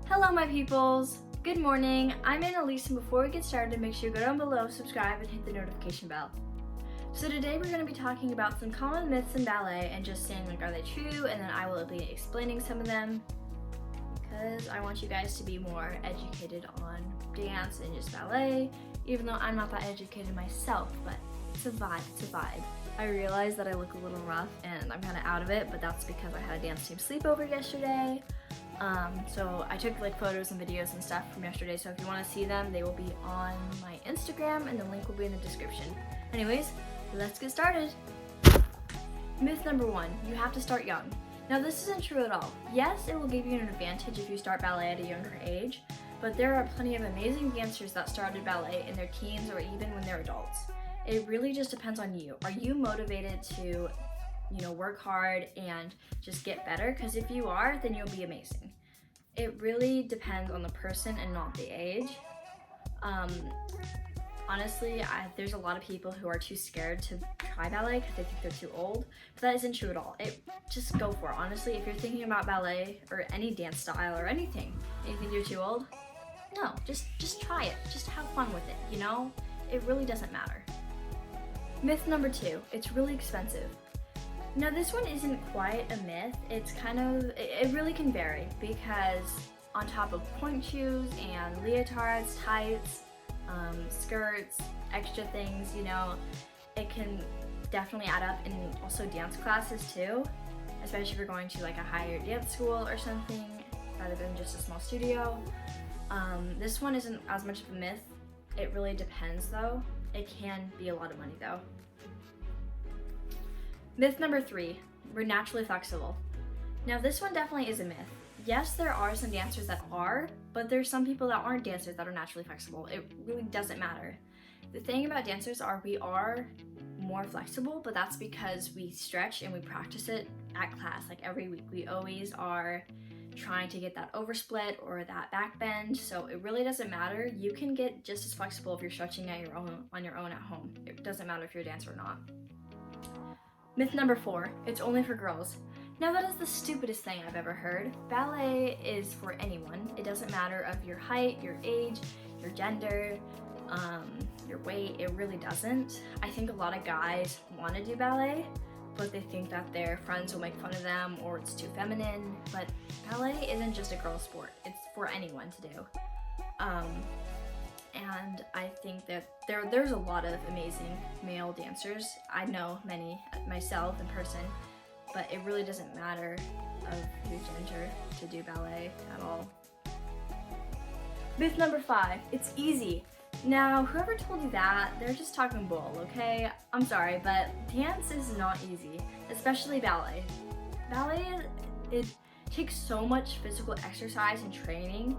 Hello my peoples! Good morning, I'm Analise, and before we get started, make sure you go down below, subscribe, and hit the notification bell. So today we're going to be talking about some common myths in ballet and just saying like are they true, and then I will be explaining some of them because I want you guys to be more educated on dance and just ballet, even though I'm not that educated myself, but it's a vibe. I realize that I look a little rough and I'm kind of out of it, but that's because I had a dance team sleepover yesterday. So I took like photos and videos and stuff from yesterday, so if you want to see them, they will be on my Instagram and the link will be in the description. Anyways, let's get started. Myth number 1, you have to start young. Now this isn't true at all. Yes, it will give you an advantage if you start ballet at a younger age, but there are plenty of amazing dancers that started ballet in their teens or even when they're adults. It really just depends on you. Are you motivated to work hard and just get better? Because if you are, then you'll be amazing. It really depends on the person and not the age. Honestly, there's a lot of people who are too scared to try ballet because they think they're too old, but that isn't true at all. Just go for it. Honestly, if you're thinking about ballet or any dance style or anything, and you think you're too old, no, just try it. Just have fun with it, It really doesn't matter. Myth number 2, it's really expensive. Now this one isn't quite a myth, it really can vary because on top of point shoes and leotards, tights, skirts, extra things, it can definitely add up, and also dance classes too, especially if you're going to like a higher dance school or something rather than just a small studio. This one isn't as much of a myth, it really depends though. It can be a lot of money though. Myth number 3, we're naturally flexible. Now this one definitely is a myth. Yes, there are some dancers that are, but there's some people that aren't dancers that are naturally flexible. It really doesn't matter. The thing about dancers are we are more flexible, but that's because we stretch and we practice it at class, like every week. We always are trying to get that oversplit or that back bend, so it really doesn't matter. You can get just as flexible if you're stretching on your own at home. It doesn't matter if you're a dancer or not. Myth number 4, it's only for girls. Now that is the stupidest thing I've ever heard. Ballet is for anyone. It doesn't matter of your height, your age, your gender, your weight, it really doesn't. I think a lot of guys want to do ballet, but they think that their friends will make fun of them or it's too feminine, but ballet isn't just a girl sport, it's for anyone to do. And I think that there's a lot of amazing male dancers. I know many myself in person, but it really doesn't matter of your gender to do ballet at all. Myth number 5, it's easy. Now, whoever told you that, they're just talking bull, okay? I'm sorry, but dance is not easy, especially ballet. Ballet, it takes so much physical exercise and training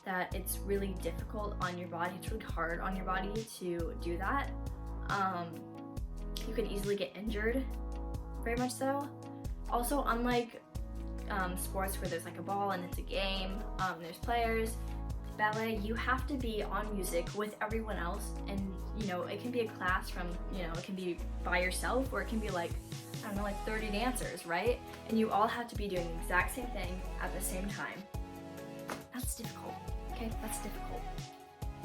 that it's really difficult on your body. It's really hard on your body to do that. You can easily get injured, very much so. Also, unlike sports where there's like a ball and it's a game, there's players, ballet, you have to be on music with everyone else, and it can be a class from, it can be by yourself, or it can be like, I don't know, like 30 dancers, right? And you all have to be doing the exact same thing at the same time. That's difficult, okay? That's difficult.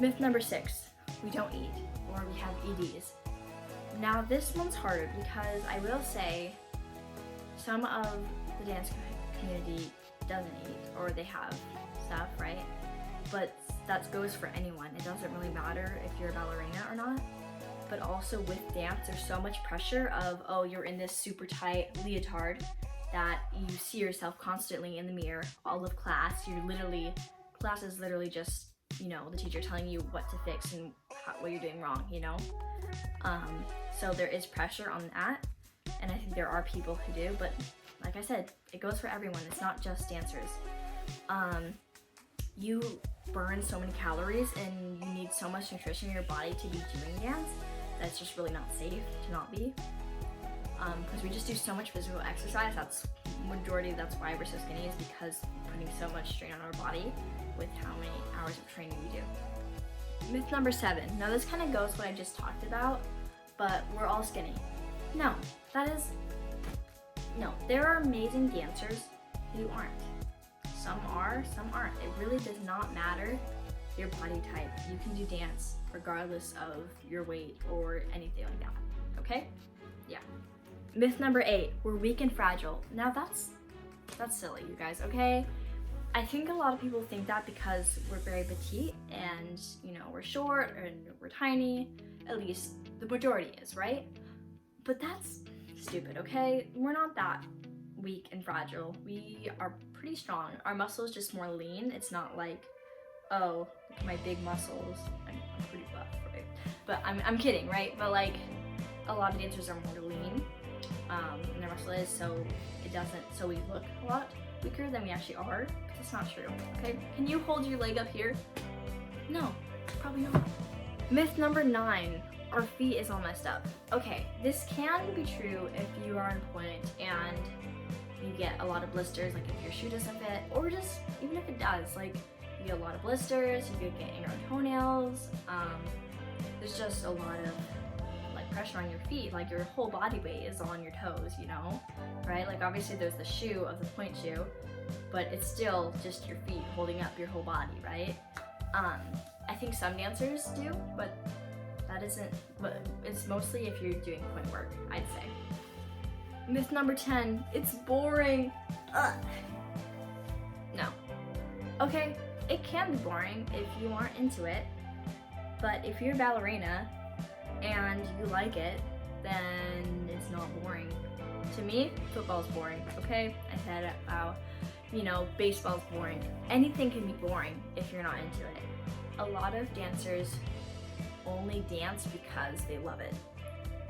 Myth number 6, we don't eat, or we have EDs. Now this one's harder because I will say some of the dance community doesn't eat, or they have stuff, right? But that goes for anyone. It doesn't really matter if you're a ballerina or not. But also with dance, there's so much pressure of, oh, you're in this super tight leotard that you see yourself constantly in the mirror all of class. Class is literally just, the teacher telling you what to fix and what you're doing wrong, So there is pressure on that, and I think there are people who do, but like I said, it goes for everyone. It's not just dancers. You burn so many calories and you need so much nutrition in your body to be doing dance that's just really not safe to not be. Because we just do so much physical exercise. That's why we're so skinny, is because putting so much strain on our body with how many hours of training we do. Myth number 7. Now this kind of goes what I just talked about, but we're all skinny. No, there are amazing dancers who aren't. Some are, some aren't. It really does not matter your body type. You can do dance regardless of your weight or anything like that, okay? Yeah. Myth number 8, we're weak and fragile. Now that's silly, you guys, okay? I think a lot of people think that because we're very petite and, you know, we're short and we're tiny, at least the majority is, right? But that's stupid, okay? We're not that weak and fragile. We are pretty strong. Our muscle is just more lean. It's not like, oh, look at my big muscles. I'm pretty buff, right? But I'm kidding, right? But like, a lot of dancers are more lean, and their muscle is, so we look a lot weaker than we actually are. But that's not true, okay? Can you hold your leg up here? No, probably not. Myth number 9, our feet is all messed up. Okay, this can be true if you are on point and you get a lot of blisters, like if your shoe doesn't fit, or just even if it does, like you get a lot of blisters, you could get ingrown toenails. There's just a lot of like pressure on your feet, like your whole body weight is on your toes, you know, right? Like obviously there's the shoe of the point shoe, but it's still just your feet holding up your whole body, right? I think some dancers do, but that isn't, but it's mostly if you're doing point work, I'd say. Myth number 10, it's boring. Ugh. No. Okay, it can be boring if you aren't into it, but if you're a ballerina and you like it, then it's not boring. To me, football's boring, okay? I said, wow, you know, baseball's boring. Anything can be boring if you're not into it. A lot of dancers only dance because they love it.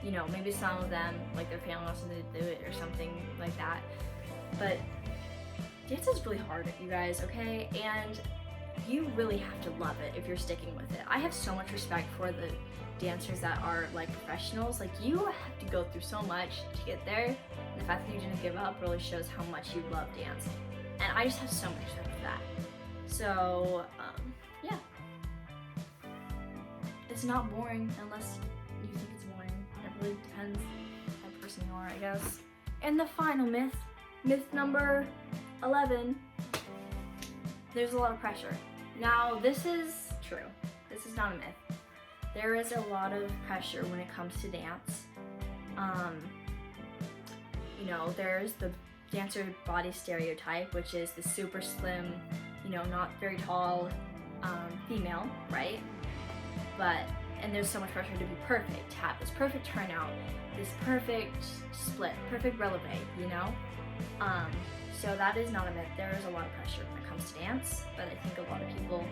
You know, maybe some of them, like their family wants them to do it or something like that. But dance is really hard, you guys, okay? And you really have to love it if you're sticking with it. I have so much respect for the dancers that are like professionals. Like you have to go through so much to get there. And the fact that you didn't give up really shows how much you love dance. And I just have so much respect for that. So, yeah. It's not boring unless you think it's boring. It really depends on the person you are, I guess. And the final myth, myth number 11, there's a lot of pressure. Now, this is true. This is not a myth. There is a lot of pressure when it comes to dance. You know, there's the dancer body stereotype, which is the super slim, you know, not very tall female, right? And there's so much pressure to be perfect, to have this perfect turnout, this perfect split, perfect releve, you know? So that is not a myth. There is a lot of pressure when it comes to dance, but I think a lot of people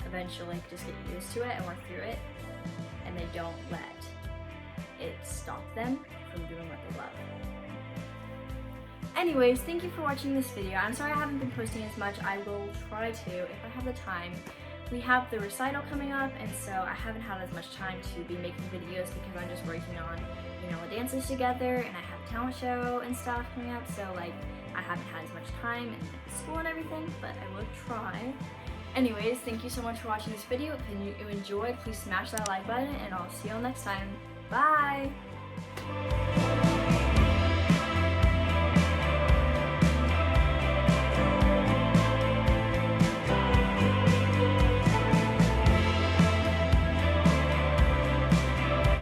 eventually just get used to it and work through it, and they don't let it stop them from doing what they love. Anyways, thank you for watching this video. I'm sorry I haven't been posting as much. I will try to if I have the time. We have the recital coming up, and so I haven't had as much time to be making videos because I'm just working on, you know, dances together, and I have a talent show and stuff coming up, so like I haven't had as much time in school and everything, but I will try. Anyways, thank you so much for watching this video. If you enjoyed, please smash that like button, and I'll see you all next time. Bye!